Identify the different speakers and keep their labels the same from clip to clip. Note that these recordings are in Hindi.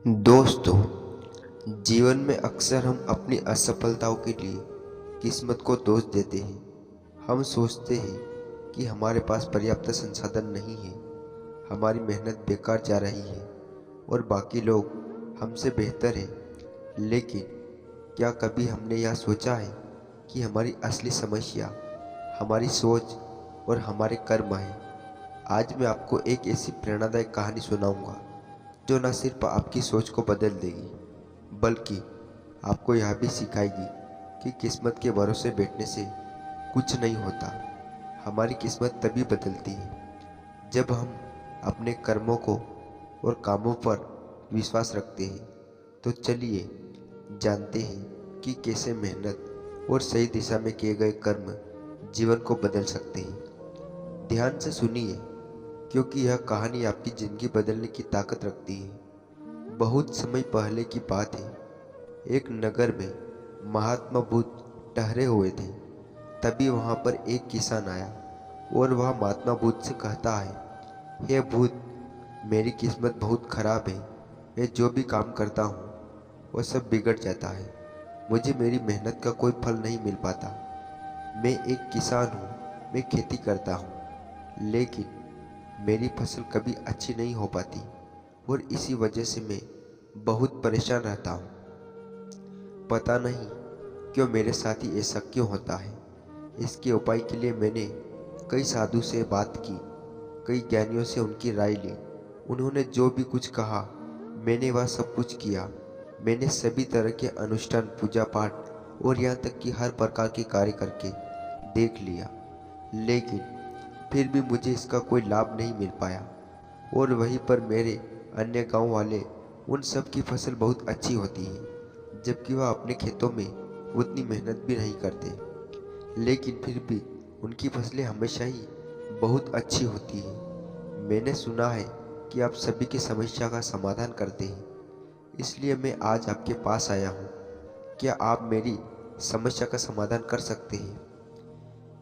Speaker 1: दोस्तों, जीवन में अक्सर हम अपनी असफलताओं के लिए किस्मत को दोष देते हैं। हम सोचते हैं कि हमारे पास पर्याप्त संसाधन नहीं है, हमारी मेहनत बेकार जा रही है और बाकी लोग हमसे बेहतर हैं। लेकिन क्या कभी हमने यह सोचा है कि हमारी असली समस्या हमारी सोच और हमारे कर्म है? आज मैं आपको एक ऐसी प्रेरणादायक कहानी सुनाऊंगा जो न सिर्फ आपकी सोच को बदल देगी, बल्कि आपको यह भी सिखाएगी कि किस्मत के भरोसे बैठने से कुछ नहीं होता। हमारी किस्मत तभी बदलती है जब हम अपने कर्मों को और कामों पर विश्वास रखते हैं। तो चलिए जानते हैं कि कैसे मेहनत और सही दिशा में किए गए कर्म जीवन को बदल सकते हैं। ध्यान से सुनिए, क्योंकि यह कहानी आपकी ज़िंदगी बदलने की ताकत रखती है। बहुत समय पहले की बात है, एक नगर में महात्मा बुद्ध ठहरे हुए थे। तभी वहाँ पर एक किसान आया और वह महात्मा बुद्ध से कहता है, हे बुद्ध, मेरी किस्मत बहुत खराब है। मैं जो भी काम करता हूँ वह सब बिगड़ जाता है। मुझे मेरी मेहनत का कोई फल नहीं मिल पाता। मैं एक किसान हूँ, मैं खेती करता हूँ, लेकिन मेरी फसल कभी अच्छी नहीं हो पाती और इसी वजह से मैं बहुत परेशान रहता हूँ। पता नहीं क्यों मेरे साथ ही ऐसा क्यों होता है। इसके उपाय के लिए मैंने कई साधु से बात की, कई ज्ञानियों से उनकी राय ली। उन्होंने जो भी कुछ कहा मैंने वह सब कुछ किया। मैंने सभी तरह के अनुष्ठान, पूजा पाठ और यहाँ तक कि हर प्रकार के कार्य करके देख लिया, लेकिन फिर भी मुझे इसका कोई लाभ नहीं मिल पाया। और वहीं पर मेरे अन्य गांव वाले, उन सब की फसल बहुत अच्छी होती है, जबकि वह अपने खेतों में उतनी मेहनत भी नहीं करते, लेकिन फिर भी उनकी फसलें हमेशा ही बहुत अच्छी होती है। मैंने सुना है कि आप सभी की समस्या का समाधान करते हैं, इसलिए मैं आज आपके पास आया हूँ। क्या आप मेरी समस्या का समाधान कर सकते हैं?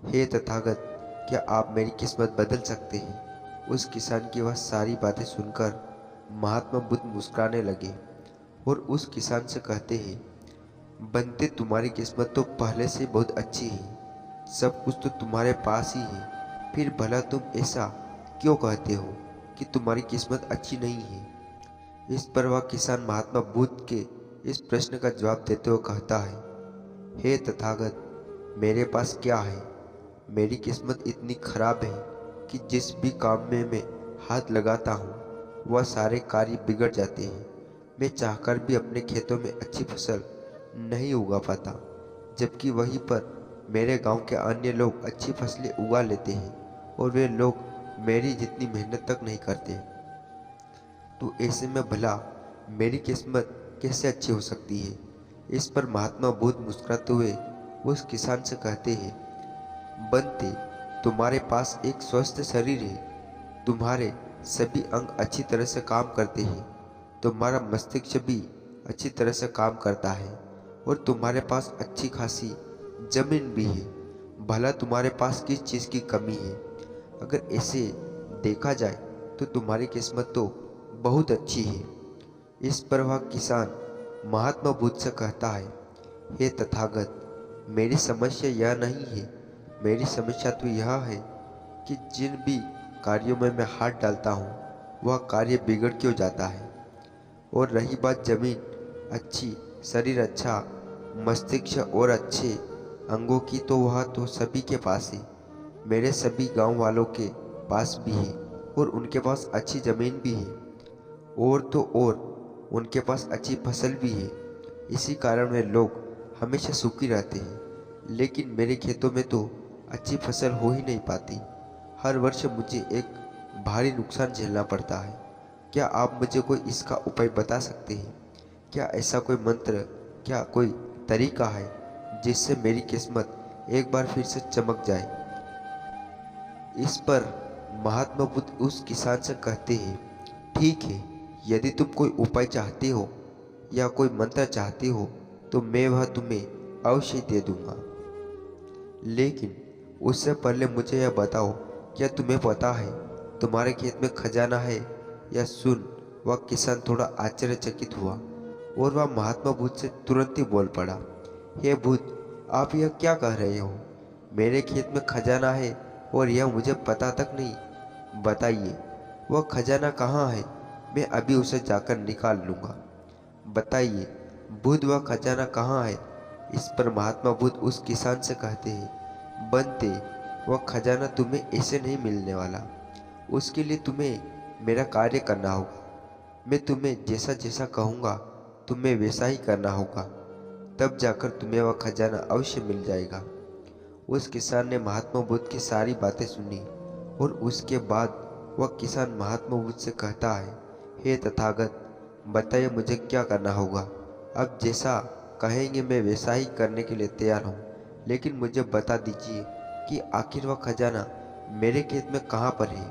Speaker 1: हे तथागत, क्या आप मेरी किस्मत बदल सकते हैं? उस किसान की वह सारी बातें सुनकर महात्मा बुद्ध मुस्कुराने लगे और उस किसान से कहते हैं, बनते तुम्हारी किस्मत तो पहले से बहुत अच्छी है, सब कुछ तो तुम्हारे पास ही है, फिर भला तुम ऐसा क्यों कहते हो कि तुम्हारी किस्मत अच्छी नहीं है? इस पर वह किसान महात्मा बुद्ध के इस प्रश्न का जवाब देते हुए कहता है, हे तथागत, मेरे पास क्या है? मेरी किस्मत इतनी खराब है कि जिस भी काम में मैं हाथ लगाता हूँ वह सारे कार्य बिगड़ जाते हैं। मैं चाहकर भी अपने खेतों में अच्छी फसल नहीं उगा पाता, जबकि वहीं पर मेरे गांव के अन्य लोग अच्छी फसलें उगा लेते हैं और वे लोग मेरी जितनी मेहनत तक नहीं करते। तो ऐसे में भला मेरी किस्मत कैसे अच्छी हो सकती है? इस पर महात्मा बुद्ध मुस्कुराते हुए उस किसान से कहते हैं, बनते, तुम्हारे पास एक स्वस्थ शरीर है, तुम्हारे सभी अंग अच्छी तरह से काम करते हैं, तुम्हारा मस्तिष्क भी अच्छी तरह से काम करता है और तुम्हारे पास अच्छी खासी जमीन भी है। भला तुम्हारे पास किस चीज़ की कमी है? अगर ऐसे देखा जाए तो तुम्हारी किस्मत तो बहुत अच्छी है। इस पर वह किसान महात्मा बुद्ध से कहता है, हे तथागत, मेरी समस्या यह नहीं है। मेरी समस्या तो यह है कि जिन भी कार्यों में मैं हाथ डालता हूँ वह कार्य बिगड़ क्यों जाता है। और रही बात जमीन अच्छी, शरीर अच्छा, मस्तिष्क और अच्छे अंगों की, तो वह तो सभी के पास है। मेरे सभी गांव वालों के पास भी है और उनके पास अच्छी ज़मीन भी है, और तो और उनके पास अच्छी फसल भी है। इसी कारण वे लोग हमेशा सुखी रहते हैं। लेकिन मेरे खेतों में तो अच्छी फसल हो ही नहीं पाती। हर वर्ष मुझे एक भारी नुकसान झेलना पड़ता है। क्या आप मुझे कोई इसका उपाय बता सकते हैं? क्या ऐसा कोई मंत्र, क्या कोई तरीका है जिससे मेरी किस्मत एक बार फिर से चमक जाए? इस पर महात्मा बुद्ध उस किसान से कहते हैं, ठीक है, यदि तुम कोई उपाय चाहते हो या कोई मंत्र चाहते हो तो मैं वह तुम्हें अवश्य दे दूंगा। लेकिन उससे पहले मुझे यह बताओ, क्या तुम्हें पता है तुम्हारे खेत में खजाना है या सुन वह किसान थोड़ा आश्चर्यचकित हुआ और वह महात्मा बुद्ध से तुरंत ही बोल पड़ा, हे बुद्ध, आप यह क्या कह रहे हो? मेरे खेत में खजाना है और यह मुझे पता तक नहीं। बताइए, वह खजाना कहाँ है? मैं अभी उसे जाकर निकाल लूँगा। बताइए बुद्ध, वह खजाना कहाँ है? इस पर महात्मा बुद्ध उस किसान से कहते हैं, बनते, वह खजाना तुम्हें ऐसे नहीं मिलने वाला। उसके लिए तुम्हें मेरा कार्य करना होगा। मैं तुम्हें जैसा जैसा कहूँगा तुम्हें वैसा ही करना होगा, तब जाकर तुम्हें वह खजाना अवश्य मिल जाएगा। उस किसान ने महात्मा बुद्ध की सारी बातें सुनी और उसके बाद वह किसान महात्मा बुद्ध से कहता है, हे तथागत, बताइए मुझे क्या करना होगा। अब जैसा कहेंगे मैं वैसा ही करने के लिए तैयार हूँ, लेकिन मुझे बता दीजिए कि आखिर वह खजाना मेरे खेत में कहाँ पर है।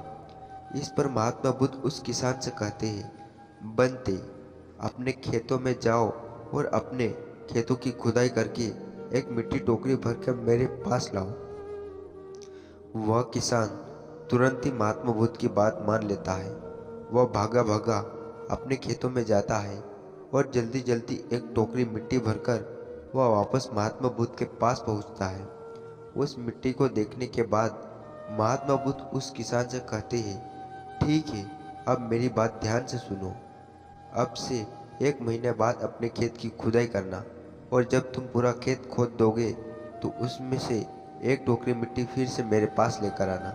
Speaker 1: इस पर महात्मा बुद्ध उस किसान से कहते हैं, बनते, अपने खेतों में जाओ और अपने खेतों की खुदाई करके एक मिट्टी टोकरी भरकर मेरे पास लाओ। वह किसान तुरंत ही महात्मा बुद्ध की बात मान लेता है। वह भागा भागा अपने खेतों में जाता है और जल्दी जल्दी एक टोकरी मिट्टी भरकर वह वापस महात्मा बुद्ध के पास पहुंचता है। उस मिट्टी को देखने के बाद महात्मा बुद्ध उस किसान से कहते हैं, ठीक है, अब मेरी बात ध्यान से सुनो। अब से 1 महीने बाद अपने खेत की खुदाई करना और जब तुम पूरा खेत खोद दोगे तो उसमें से एक टोकरी मिट्टी फिर से मेरे पास लेकर आना।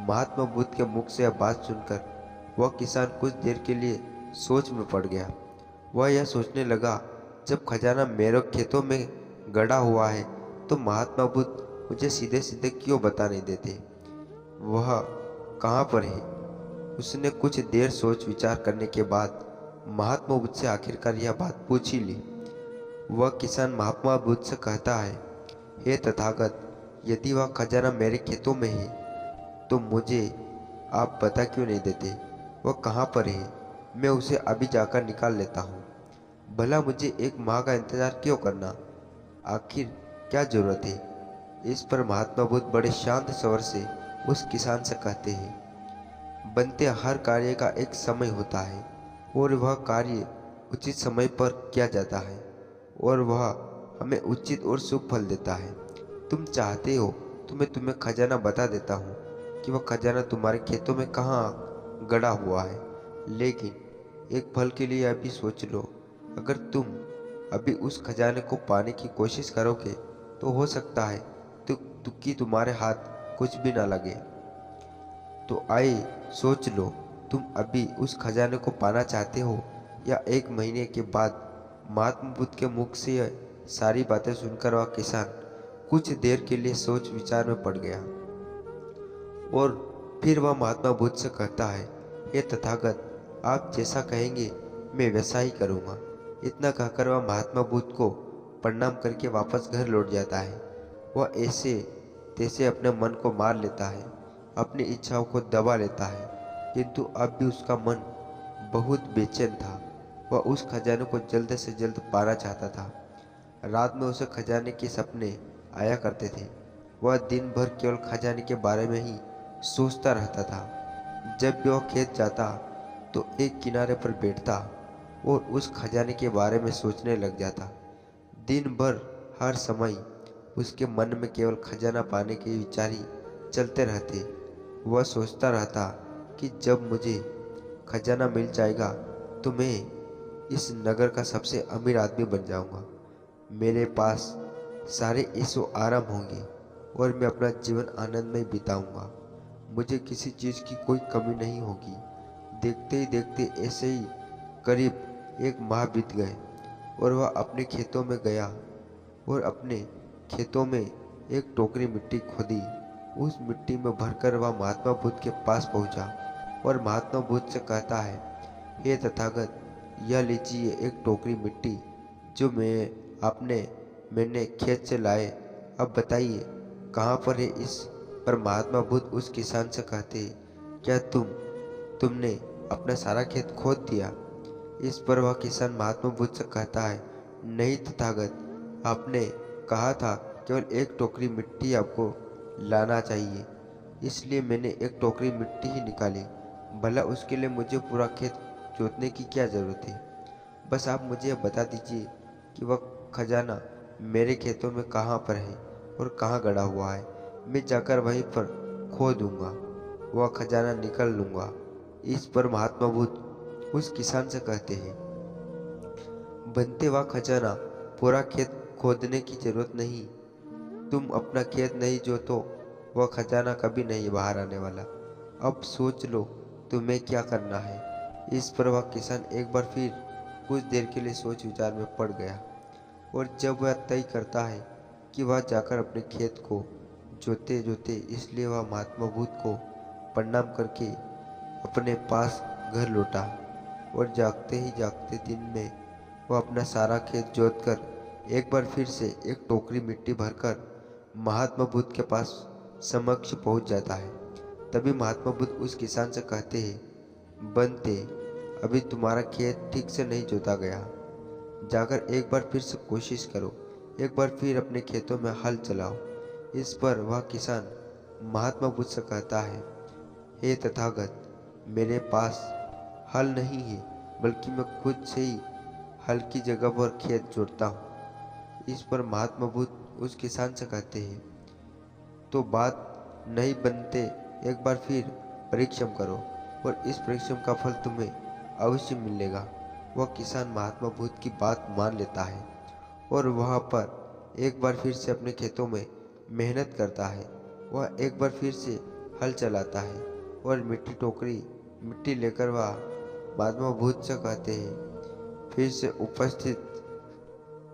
Speaker 1: महात्मा बुद्ध के मुख से यह बात सुनकर वह किसान कुछ देर के लिए सोच में पड़ गया। वह यह सोचने लगा, जब खजाना मेरे खेतों में गड़ा हुआ है तो महात्मा बुद्ध मुझे सीधे सीधे क्यों बता नहीं देते, वह कहाँ पर है। उसने कुछ देर सोच विचार करने के बाद महात्मा बुद्ध से आखिरकार यह बात पूछ ही ली। वह किसान महात्मा बुद्ध से कहता है, हे तथागत, यदि वह खजाना मेरे खेतों में है तो मुझे आप बता क्यों नहीं देते, वह कहाँ पर है? मैं उसे अभी जाकर निकाल लेता हूँ। भला मुझे 1 माह का इंतजार क्यों करना? आखिर क्या जरूरत है? इस पर महात्मा बुद्ध बड़े शांत स्वर से उस किसान से कहते हैं, बनते, हर कार्य का एक समय होता है और वह कार्य उचित समय पर किया जाता है और वह हमें उचित और शुभ फल देता है। तुम चाहते हो तो मैं तुम्हें खजाना बता देता हूँ कि वह खजाना तुम्हारे खेतों में कहाँ गड़ा हुआ है, लेकिन एक पल के लिए अभी सोच लो, अगर तुम अभी उस खजाने को पाने की कोशिश करोगे तो हो सकता है कि तुम्हारे हाथ कुछ भी ना लगे। तो आइए सोच लो, तुम अभी उस खजाने को पाना चाहते हो या 1 महीने के बाद? महात्मा बुद्ध के मुख से यह सारी बातें सुनकर वह किसान कुछ देर के लिए सोच विचार में पड़ गया और फिर वह महात्मा बुद्ध से कहता है, हे तथागत, आप जैसा कहेंगे मैं वैसा ही करूँगा। इतना कहकर वह महात्मा बुद्ध को प्रणाम करके वापस घर लौट जाता है। वह ऐसे तैसे अपने मन को मार लेता है, अपनी इच्छाओं को दबा लेता है, किंतु अब भी उसका मन बहुत बेचैन था। वह उस खजाने को जल्द से जल्द पाना चाहता था। रात में उसे खजाने के सपने आया करते थे। वह दिन भर केवल खजाने के बारे में ही सोचता रहता था। जब भी वह खेत जाता तो एक किनारे पर बैठता और उस खजाने के बारे में सोचने लग जाता। दिन भर हर समय उसके मन में केवल खजाना पाने के विचार ही चलते रहते। वह सोचता रहता कि जब मुझे खजाना मिल जाएगा तो मैं इस नगर का सबसे अमीर आदमी बन जाऊंगा। मेरे पास सारे ऐशो आराम होंगे और मैं अपना जीवन आनंद में बिताऊंगा। मुझे किसी चीज़ की कोई कमी नहीं होगी। देखते ही देखते ऐसे ही करीब 1 माह बीत गए और वह अपने खेतों में गया और अपने खेतों में एक टोकरी मिट्टी खोदी। उस मिट्टी में भरकर वह महात्मा बुद्ध के पास पहुंचा और महात्मा बुद्ध से कहता है, हे तथागत, यह लीजिए एक टोकरी मिट्टी जो मैंने खेत से लाए। अब बताइए कहाँ पर है? इस पर महात्मा बुद्ध उस किसान से कहते हैं, क्या तुमने अपना सारा खेत खोद दिया? इस पर वह किसान महात्मा बुद्ध से कहता है, नहीं तथागत, आपने कहा था केवल एक टोकरी मिट्टी आपको लाना चाहिए, इसलिए मैंने एक टोकरी मिट्टी ही निकाली। भला उसके लिए मुझे पूरा खेत जोतने की क्या ज़रूरत है? बस आप मुझे यह बता दीजिए कि वह खजाना मेरे खेतों में कहाँ पर है और कहाँ गड़ा हुआ है। मैं जाकर वहीं पर खो दूंगा, वह खजाना निकल लूंगा। इस पर महात्मा बुद्ध उस किसान से कहते हैं, बनते वह खजाना पूरा खेत खोदने की जरूरत नहीं। तुम अपना खेत नहीं जोतो, वह खजाना कभी नहीं बाहर आने वाला। अब सोच लो तुम्हें क्या करना है। इस पर वह किसान एक बार फिर कुछ देर के लिए सोच विचार में पड़ गया, और जब वह तय करता है कि वह जाकर अपने खेत को जोते जोते, इसलिए वह महात्मा बुद्ध को प्रणाम करके अपने पास घर लौटा। और जागते ही जागते दिन में वह अपना सारा खेत जोतकर एक बार फिर से एक टोकरी मिट्टी भरकर महात्मा बुद्ध के पास समक्ष पहुंच जाता है। तभी महात्मा बुद्ध उस किसान से कहते हैं, बनते, अभी तुम्हारा खेत ठीक से नहीं जोता गया, जाकर एक बार फिर से कोशिश करो, एक बार फिर अपने खेतों में हल चलाओ। इस पर वह किसान महात्मा बुद्ध से कहता है, हे तथागत, मेरे पास हल नहीं है, बल्कि मैं खुद से ही हल की जगह पर खेत जोतता हूँ। इस पर महात्मा बुद्ध उस किसान से कहते हैं, तो बात नहीं बनते, एक बार फिर परिश्रम करो और इस परिश्रम का फल तुम्हें अवश्य मिलेगा। वह किसान महात्मा बुद्ध की बात मान लेता है और वहाँ पर एक बार फिर से अपने खेतों में मेहनत करता है। वह एक बार फिर से हल चलाता है और मिट्टी लेकर वह महात्मा बुद्ध से कहते हैं,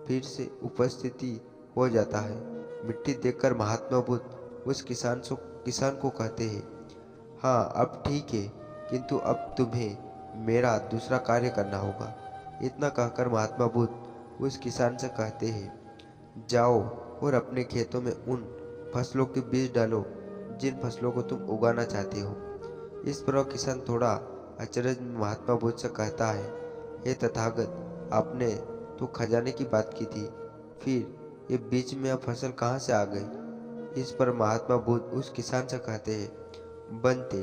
Speaker 1: फिर से उपस्थिति हो जाता है। मिट्टी देखकर महात्मा बुद्ध उस किसान को कहते हैं, हाँ अब ठीक है, किंतु अब तुम्हें मेरा दूसरा कार्य करना होगा। इतना कहकर महात्मा बुद्ध उस किसान से कहते हैं, जाओ और अपने खेतों में उन फसलों के बीज डालो जिन फसलों को तुम उगाना चाहते हो। इस पर वह किसान थोड़ा अचरज में महात्मा बुद्ध से कहता है, हे तथागत, आपने तो खजाने की बात की थी, फिर ये बीच में अब फसल कहाँ से आ गई? इस पर महात्मा बुद्ध उस किसान से कहते हैं, बनते,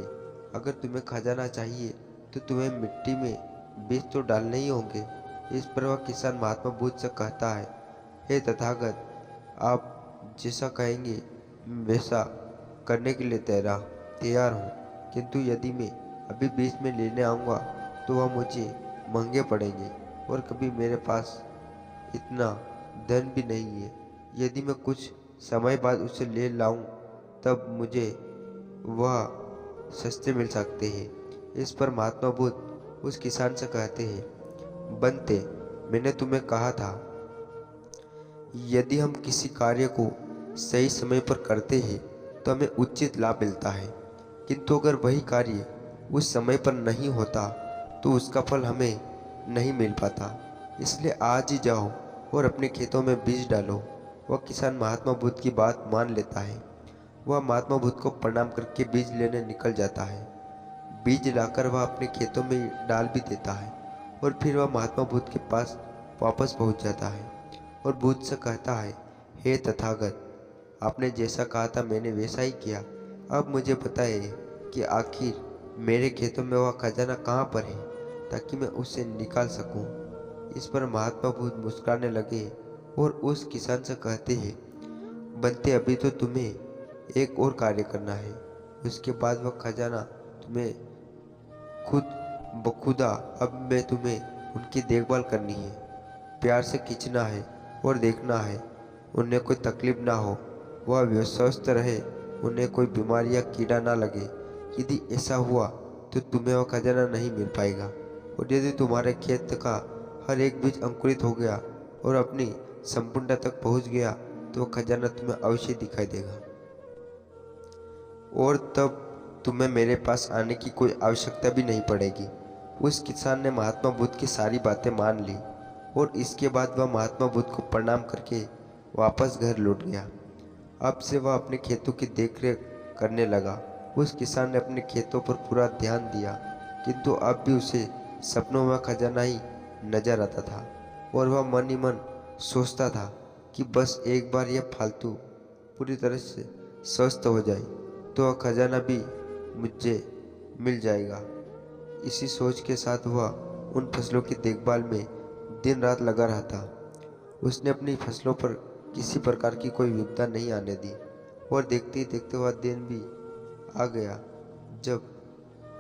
Speaker 1: अगर तुम्हें खजाना चाहिए तो तुम्हें मिट्टी में बीज तो डालने ही होंगे। इस पर वह किसान महात्मा बुद्ध से कहता है, हे तथागत, आप जैसा कहेंगे मैं वैसा करने के लिए तैयार हूँ, किंतु यदि मैं अभी बीच में लेने आऊँगा तो वह मुझे महंगे पड़ेंगे और कभी मेरे पास इतना धन भी नहीं है। यदि मैं कुछ समय बाद उसे ले लाऊं तब मुझे वह सस्ते मिल सकते हैं। इस पर महात्मा बुद्ध उस किसान से कहते हैं, बनते, मैंने तुम्हें कहा था, यदि हम किसी कार्य को सही समय पर करते हैं तो हमें उचित लाभ मिलता है, किंतु अगर वही कार्य उस समय पर नहीं होता तो उसका फल हमें नहीं मिल पाता। इसलिए आज ही जाओ और अपने खेतों में बीज डालो। वह किसान महात्मा बुद्ध की बात मान लेता है। वह महात्मा बुद्ध को प्रणाम करके बीज लेने निकल जाता है। बीज लाकर वह अपने खेतों में डाल भी देता है और फिर वह महात्मा बुद्ध के पास वापस पहुंच जाता है और बुद्ध से कहता है, हे तथागत, आपने जैसा कहा था मैंने वैसा ही किया। अब मुझे पता है कि आखिर मेरे खेतों में वह खजाना कहाँ पर है, ताकि मैं उसे निकाल सकूं। इस पर महात्मा बुद्ध मुस्कुराने लगे और उस किसान से कहते हैं, बनते, अभी तो तुम्हें एक और कार्य करना है, उसके बाद वह खजाना तुम्हें खुद बखुदा, अब मैं तुम्हें उनकी देखभाल करनी है, प्यार से खींचना है और देखना है उन्हें कोई तकलीफ ना हो, वह स्वस्थ रहे, उन्हें कोई बीमारी या कीड़ा ना लगे। यदि ऐसा हुआ तो तुम्हें वह खजाना नहीं मिल पाएगा, और यदि तुम्हारे खेत का हर एक बीज अंकुरित हो गया और अपनी संपूर्णता तक पहुंच गया तो वह खजाना तुम्हें अवश्य दिखाई देगा, और तब तुम्हें मेरे पास आने की कोई आवश्यकता भी नहीं पड़ेगी। उस किसान ने महात्मा बुद्ध की सारी बातें मान ली और इसके बाद वह महात्मा बुद्ध को प्रणाम करके वापस घर लौट गया। अब से वह अपने खेतों की देखरेख करने लगा। उस किसान ने अपने खेतों पर पूरा ध्यान दिया, किंतु अब भी उसे सपनों में खजाना ही नजर आता था और वह मन ही मन सोचता था कि बस एक बार यह फालतू पूरी तरह से स्वस्थ हो जाए तो वह खजाना भी मुझे मिल जाएगा। इसी सोच के साथ वह उन फसलों की देखभाल में दिन रात लगा रहा था। उसने अपनी फसलों पर किसी प्रकार की कोई विपदा नहीं आने दी और देखते ही देखते वह दिन भी आ गया जब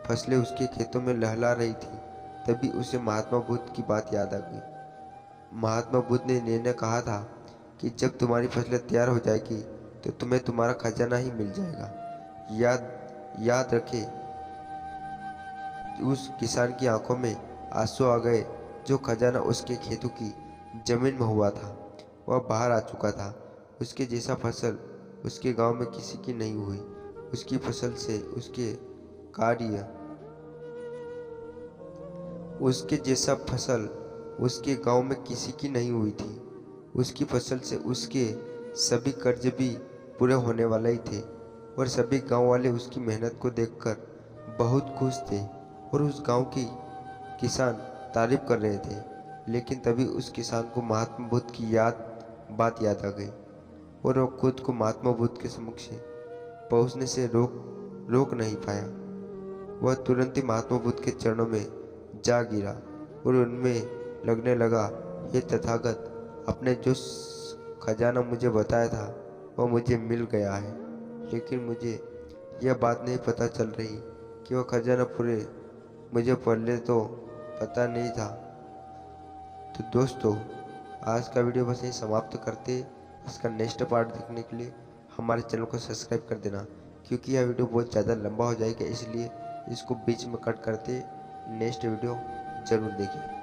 Speaker 1: फसलें उसके खेतों में लहला रही थी। तभी उसे महात्मा बुद्ध की बात याद आ गई। महात्मा बुद्ध ने निर्णय कहा था कि जब तुम्हारी फसलें तैयार हो जाएगी तो तुम्हें तुम्हारा खजाना ही मिल जाएगा। याद याद रखे, उस किसान की आंखों में आंसू आ गए। जो खजाना उसके खेतों की जमीन में हुआ था वह बाहर आ चुका था। उसके जैसा फसल उसके गांव में किसी की नहीं हुई। उसकी फसल से उसके कार्य उसके जैसा फसल उसके गांव में किसी की नहीं हुई थी। उसकी फसल से उसके सभी कर्ज भी पूरे होने वाले ही थे और सभी गांव वाले उसकी मेहनत को देखकर बहुत खुश थे और उस गांव की किसान तारीफ कर रहे थे। लेकिन तभी उस किसान को महात्मा बुद्ध की बात याद आ गई और वह खुद को महात्मा बुद्ध के समक्ष पहुंचने से रोक नहीं पाया। वह तुरंत ही महात्मा बुद्ध के चरणों में जा गिरा और उनमें लगने लगा, हे तथागत, आपने जो खजाना मुझे बताया था वह मुझे मिल गया है, लेकिन मुझे यह बात नहीं पता चल रही कि वह खजाना मुझे पहले तो पता नहीं था। तो दोस्तों, आज का वीडियो बस यहीं समाप्त करते। इसका नेक्स्ट पार्ट देखने के लिए हमारे चैनल को सब्सक्राइब कर देना, क्योंकि यह वीडियो बहुत ज़्यादा लंबा हो जाएगा, इसलिए इसको बीच में कट करते नेक्स्ट वीडियो ज़रूर देखिए।